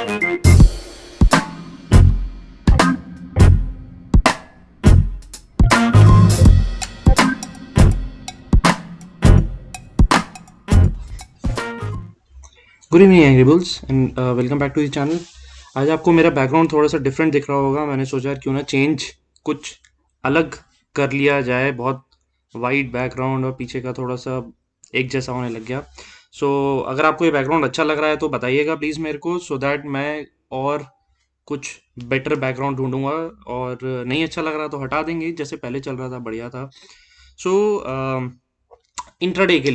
Good evening angry bulls and welcome back to the channel. आज आपको मेरा background थोड़ा सा डिफरेंट दिख रहा होगा। मैंने सोचा यार क्यों ना चेंज कुछ अलग कर लिया जाए। बहुत वाइड बैकग्राउंड और पीछे का थोड़ा सा एक जैसा होने लग गया। अगर आपको ये बैकग्राउंड अच्छा लग रहा है तो बताइएगा प्लीज़ मेरे को, सो दैट मैं और कुछ बेटर बैकग्राउंड ढूंढूंगा। और नहीं अच्छा लग रहा तो हटा देंगे, जैसे पहले चल रहा था बढ़िया था। सो इंट्राडे के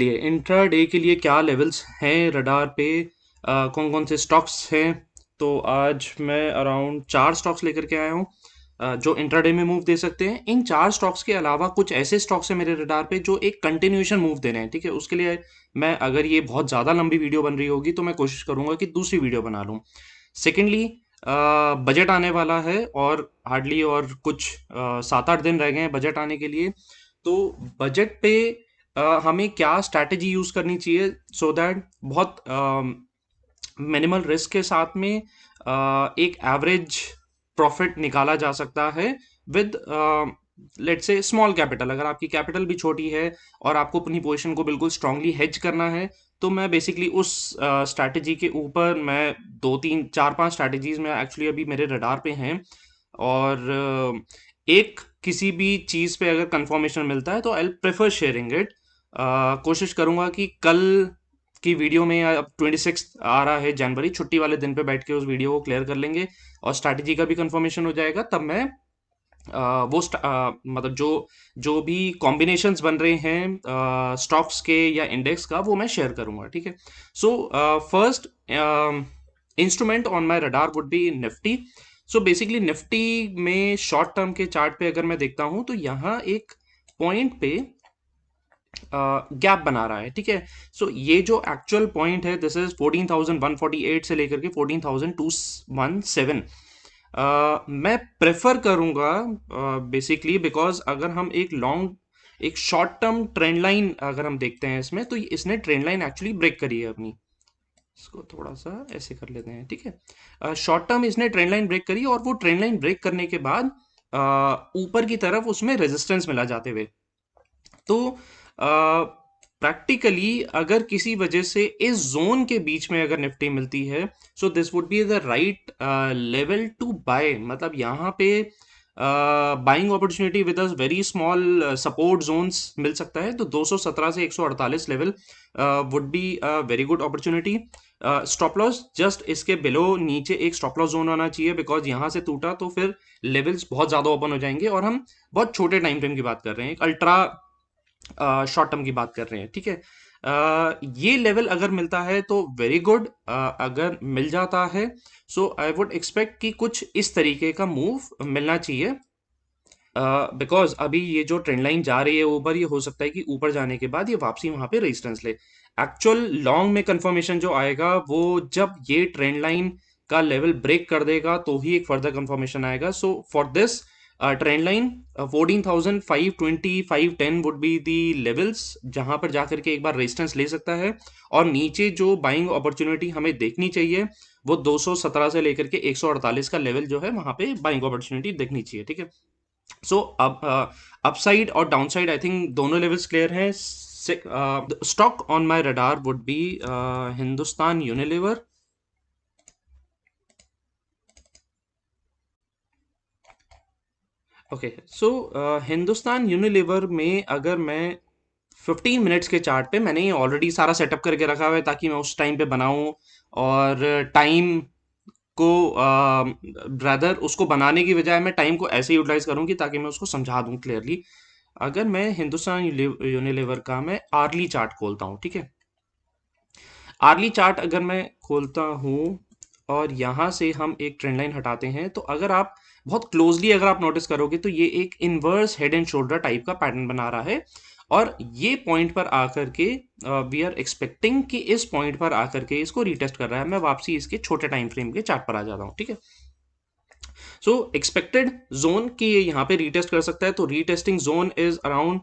लिए क्या लेवल्स हैं रडार पे, कौन कौन से स्टॉक्स हैं। तो आज मैं अराउंड 4 स्टॉक्स लेकर के आया हूँ जो इंट्राडे में मूव दे सकते हैं। इन 4 स्टॉक्स के अलावा कुछ ऐसे स्टॉक्स हैं मेरे रडार पे जो एक कंटिन्यूएशन मूव दे रहे हैं। ठीक है, उसके लिए मैं, अगर ये बहुत ज़्यादा लंबी वीडियो बन रही होगी तो मैं कोशिश करूंगा कि दूसरी वीडियो बना लूँ। सेकेंडली, बजट आने वाला है और हार्डली और कुछ 7-8 दिन रह गए हैं बजट आने के लिए। तो बजट पे हमें क्या स्ट्रैटेजी यूज करनी चाहिए सो दैट बहुत मिनिमल रिस्क के साथ में एक एवरेज प्रॉफिट निकाला जा सकता है with let's say small capital. अगर आपकी कैपिटल भी छोटी है और आपको अपनी पोजीशन को बिल्कुल स्ट्रांगली हेज करना है, तो मैं बेसिकली उस स्ट्रैटेजी के ऊपर मैं 2-3-4-5 स्ट्रैटेजीज में एक्चुअली अभी मेरे रडार पे हैं। और एक किसी भी चीज़ पे अगर कंफर्मेशन मिलता है तो आई प्रेफर शेयरिंग इट। कोशिश करूंगा कि कल की वीडियो में, अब 26 आ रहा है जनवरी, छुट्टी वाले दिन पे बैठ के उस वीडियो को क्लियर कर लेंगे और स्ट्रैटेजी का भी कंफर्मेशन हो जाएगा। तब मैं मतलब जो जो भी कॉम्बिनेशंस बन रहे हैं स्टॉक्स के या इंडेक्स का, वो मैं शेयर करूंगा। ठीक है। So first instrument on my radar would B Nifty. So basically Nifty में शॉर्ट टर्म के चार्ट पे अगर मैं देखता हूं तो यहाँ एक पॉइंट पे गैप बना रहा है। ठीक है। ये जो एक्चुअल पॉइंट है, दिस इज 14,148 से लेकर के 14,217। मैं प्रेफर करूंगा बेसिकली, बिकॉज अगर हम एक शॉर्ट टर्म ट्रेंड लाइन अगर हम देखते हैं इसमें, तो इसने ट्रेंड लाइन एक्चुअली ब्रेक करी है अपनी। इसको थोड़ा सा ऐसे कर लेते हैं। ठीक है, शॉर्ट टर्म इसने ट्रेंड लाइन ब्रेक करी और वो ट्रेंड लाइन ब्रेक करने के बाद ऊपर की तरफ उसमें रेजिस्टेंस मिला जाते हुए। तो प्रैक्टिकली अगर किसी वजह से इस जोन के बीच में अगर निफ्टी मिलती है, so this would be the right level to buy. मतलब यहाँ पे buying opportunity with a very small support zones मिल सकता है। तो 217 से 148 level would be a very good opportunity. Stop loss just इसके बिलो नीचे एक स्टॉप लॉस जोन आना चाहिए, बिकॉज यहाँ से टूटा तो फिर लेवल्स बहुत ज्यादा ओपन हो जाएंगे और हम बहुत छोटे टाइम फ्रेम की बात कर रहे हैं, एक अल्ट्रा शॉर्ट टर्म की बात कर रहे हैं। ठीक है, ये लेवल अगर मिलता है तो वेरी गुड। अगर मिल जाता है, सो आई वुड एक्सपेक्ट कि कुछ इस तरीके का मूव मिलना चाहिए। बिकॉज अभी ये जो ट्रेंड लाइन जा रही है ऊपर, ये हो सकता है कि ऊपर जाने के बाद ये वापसी वहां पे रेजिस्टेंस ले। एक्चुअल लॉन्ग में कंफर्मेशन जो आएगा वो जब ये ट्रेंड लाइन का लेवल ब्रेक कर देगा तो ही एक फर्दर कंफर्मेशन आएगा। So for this trend line 14,520 510 would be the levels जहां पर जाकर के एक बार रेजिस्टेंस ले सकता है। और नीचे जो बाइंग अपॉर्चुनिटी हमें देखनी चाहिए वो 217 से लेकर के 148 का लेवल जो है वहां पे बाइंग अपॉर्चुनिटी देखनी चाहिए। ठीक है। अब अपसाइड और डाउनसाइड आई थिंक दोनों लेवल्स क्लियर हैं। Stock on my radar would B Hindustan Unilever. Okay, Hindustan Unilever में अगर मैं 15 मिनट्स के चार्ट पे, मैंने ये ऑलरेडी सारा सेटअप करके रखा हुआ है ताकि मैं उस टाइम पे बनाऊं। और टाइम को रादर उसको बनाने की बजाय मैं टाइम को ऐसे यूटिलाइज करूं कि ताकि मैं उसको समझा दूं क्लियरली। अगर मैं हिंदुस्तान यूनिलीवर का मैं आर्ली चार्ट खोलता हूँ। ठीक है, आर्ली चार्ट अगर मैं खोलता हूँ और यहाँ से हम एक ट्रेंड लाइन हटाते हैं, तो अगर आप बहुत क्लोजली अगर आप नोटिस करोगे तो ये एक inverse head and shoulder type का पैटर्न बना रहा है। और ये पॉइंट पर आकर के वी आर एक्सपेक्टिंग कि इस पॉइंट पर आकर के इसको रीटेस्ट कर रहा है। मैं वापसी इसके छोटे टाइम फ्रेम के चार्ट पर आ जाता हूँ। ठीक है, एक्सपेक्टेड जोन की ये यहाँ पे रीटेस्ट कर सकता है। तो रीटेस्टिंग जोन इज अराउंड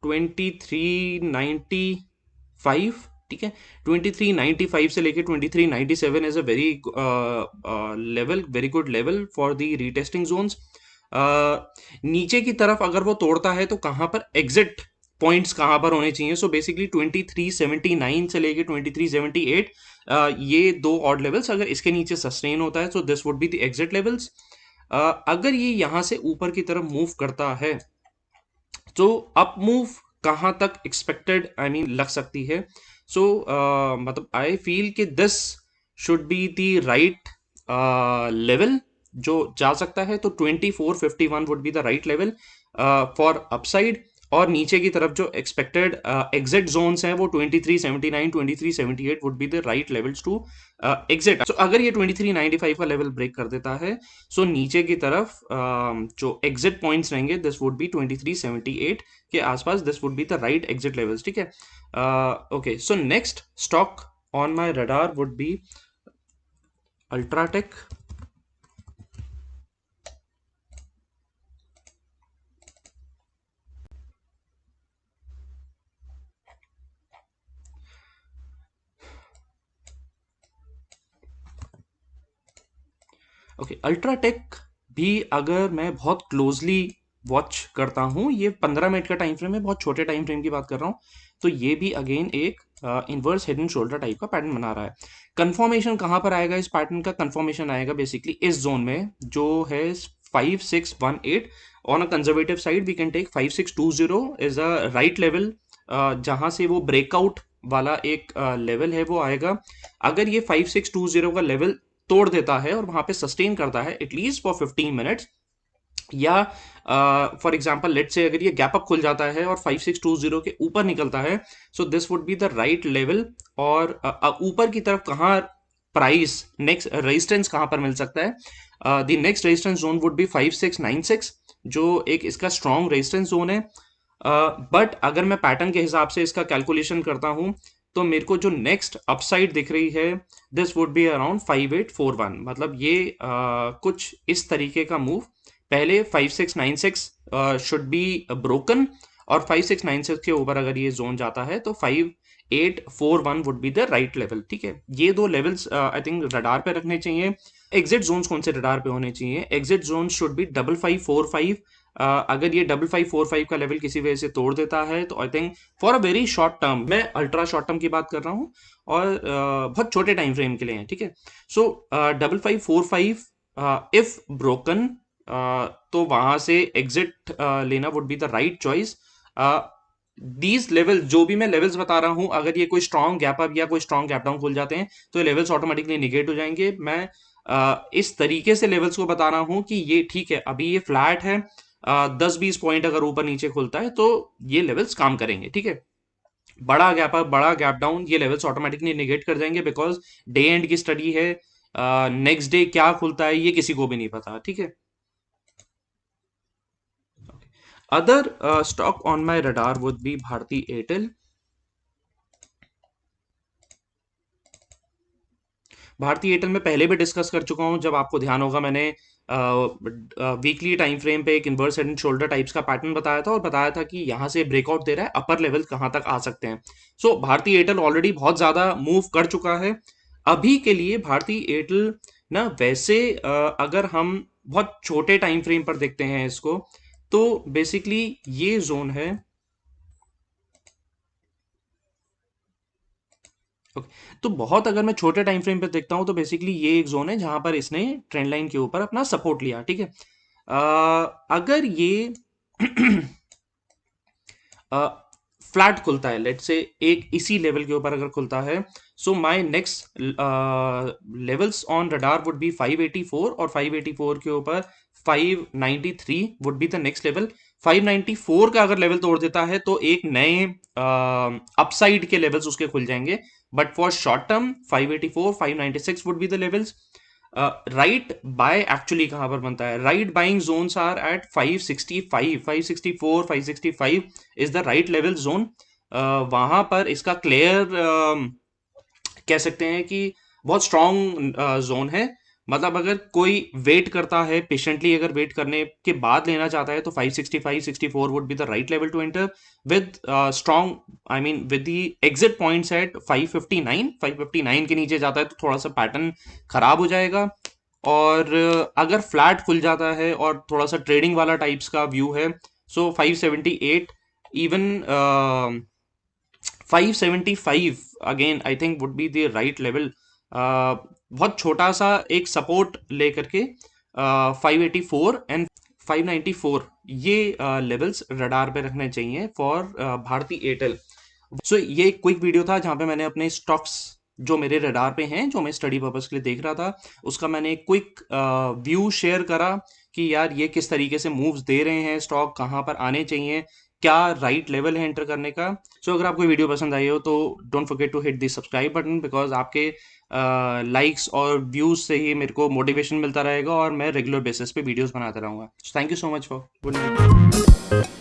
2395 ठीक है। 2395 से लेके 2397 is a very level, very good level for the retesting zones. नीचे की तरफ अगर वो तोड़ता है तो कहाँ पर एग्जिट पॉइंट्स कहाँ पर होने चाहिए? सो बेसिकली 2379 से लेके 2378, ये दो ऑड लेवल्स अगर इसके नीचे सस्टेन होता है, so this would be the exit levels. अगर ये यहाँ से ऊपर की तरफ मूव करता है तो अप मूव कहाँ तक एक्सपेक्टेड, आई मीन लग सकती है? सो मतलब आई फील कि this should be the right level जो जा सकता है। तो 2451 would be the right level for upside, और नीचे की तरफ जो एक्सपेक्टेड एग्जिट जोन्स हैं वो 2379 2378 would be the right levels to exit. So अगर ये 2395 का लेवल ब्रेक कर देता है, सो नीचे की तरफ जो एग्जिट पॉइंट्स रहेंगे दिस वुड बी 2378 के आसपास, this would be the right exit levels, ठीक है। Okay, so next stock on my radar would B UltraTech. Okay, UltraTech भी अगर मैं बहुत क्लोजली वॉच करता हूँ, ये 15 मिनट का टाइम फ्रेम है, बहुत छोटे टाइम फ्रेम की बात कर रहा हूँ, तो ये भी अगेन एक inverse head and shoulder type का पैटर्न बना रहा है। कंफर्मेशन कहाँ पर आएगा इस पैटर्न का? कंफर्मेशन आएगा बेसिकली इस जोन में जो है 5618। On a conservative side we can take 5620 is a right level, जहां से वो ब्रेकआउट वाला एक लेवल है वो आएगा। अगर ये 5620 का लेवल तोड़ देता है और वहां पे सस्टेन करता है एटलीस्ट फॉर 15 मिनट्स, या फॉर एग्जांपल लेट्स से अगर ये गैप अप खुल जाता है और 5620 के ऊपर निकलता है, so this would be the right level. और ऊपर की तरफ कहाँ प्राइस नेक्स्ट रेजिस्टेंस कहाँ पर मिल सकता है? The next resistance zone would be 5696, जो एक इसका स्ट्रॉन्ग रेजिस्टेंस जोन है। बट अगर मैं पैटर्न के हिसाब से इसका कैलकुलेशन करता हूं, तो मेरे को जो नेक्स्ट अपसाइड दिख रही है दिस वुड बी अराउंड 5841। मतलब ये कुछ इस तरीके का मूव, पहले 5696 शुड बी ब्रोकन, और 5696 के ऊपर अगर ये जोन जाता है तो 5841 would be the right level, ठीक है। ये दो लेवल्स आई थिंक रडार पे रखने चाहिए। एग्जिट जोन्स कौन से रडार पे होने चाहिए? Exit zone should be 5545। अगर ये 5545 का लेवल किसी वजह से तोड़ देता है तो I think for a very short term, मैं अल्ट्रा शॉर्ट टर्म की बात कर रहा हूँ और बहुत छोटे टाइम फ्रेम के लिए है, ठीक है। सो 5545 इफ ब्रोकन, तो वहां से एग्जिट लेना would be the right choice. These level जो भी मैं लेवल्स बता रहा हूं, अगर ये कोई स्ट्रॉन्ग गैप अप या कोई स्ट्रॉन्ग गैप डाउन खुल जाते हैं तो ये लेवल्स ऑटोमेटिकली निगेट हो जाएंगे। मैं इस तरीके से लेवल्स को बता रहा हूं कि ये ठीक है, अभी ये फ्लैट है, 10-20 पॉइंट अगर ऊपर नीचे खुलता है तो ये लेवल्स काम करेंगे, ठीक है। बड़ा गैप अप, बड़ा गैप डाउन, ये लेवल्स ऑटोमेटिकली निगेट कर जाएंगे, बिकॉज डे एंड की स्टडी है, नेक्स्ट डे क्या खुलता है ये किसी को भी नहीं पता, ठीक है। Other stock on my radar would be Bharti Airtel. Bharti Airtel में पहले भी डिस्कस कर चुका हूं, जब आपको ध्यान होगा मैंने वीकली टाइम फ्रेम पे एक inverse head and shoulder types का पैटर्न बताया था और बताया था कि यहां से ब्रेकआउट दे रहा है, अपर लेवल कहां तक आ सकते हैं। सो भारतीय एयरटेल ऑलरेडी बहुत ज्यादा मूव कर चुका है। अभी के लिए भारतीय एयरटेल ना, वैसे अगर हम बहुत छोटे टाइम फ्रेम पर देखते हैं इसको, तो बेसिकली ये जोन है। ओके, तो बहुत अगर मैं छोटे टाइम फ्रेम पे देखता हूं तो बेसिकली ये एक जोन है जहां पर इसने ट्रेंड लाइन के ऊपर अपना सपोर्ट लिया, ठीक है। अगर ये फ्लैट खुलता है, लेट से एक इसी लेवल के ऊपर अगर खुलता है, so my next levels on radar would B 584, और 584 के ऊपर 593 would be the next level. 594 का अगर लेवल तोड़ देता है तो एक नए अपसाइड के लेवल्स उसके खुल जाएंगे, but for short term 584 596 would be the levels. Right buy actually कहां पर बनता है? Right buying zones are at 565 564 565 is the right level zone. वहां पर इसका क्लियर कह सकते हैं कि बहुत स्ट्रॉन्ग जोन है। मतलब अगर कोई वेट करता है पेशेंटली, अगर वेट करने के बाद लेना चाहता है, तो 565 64 would be the right level to enter with strong, I mean with the exit points at 559। 559 के नीचे जाता है तो थोड़ा सा पैटर्न खराब हो जाएगा। और अगर फ्लैट खुल जाता है और थोड़ा सा ट्रेडिंग वाला टाइप्स का व्यू है, सो 578, even 575 again I think would be the right level. बहुत छोटा सा एक सपोर्ट लेकर के 584 एंड 594, ये लेवल्स रडार पे रखने चाहिए फॉर भारती एयरटेल। सो ये एक क्विक वीडियो था जहां पे मैंने अपने स्टॉक्स जो मेरे रडार पे हैं, जो मैं स्टडी पर्पस के लिए देख रहा था, उसका मैंने एक क्विक व्यू शेयर करा कि यार ये किस तरीके से मूव्स दे रहे हैं, स्टॉक कहाँ पर आने चाहिए, क्या राइट लेवल है एंटर करने का। सो अगर आपको वीडियो पसंद आई हो तो don't forget to hit the subscribe button, because आपके लाइक्स और व्यूज से ही मेरे को मोटिवेशन मिलता रहेगा और मैं रेगुलर बेसिस पे वीडियोस बनाता रहूंगा। Thank you so much for good night.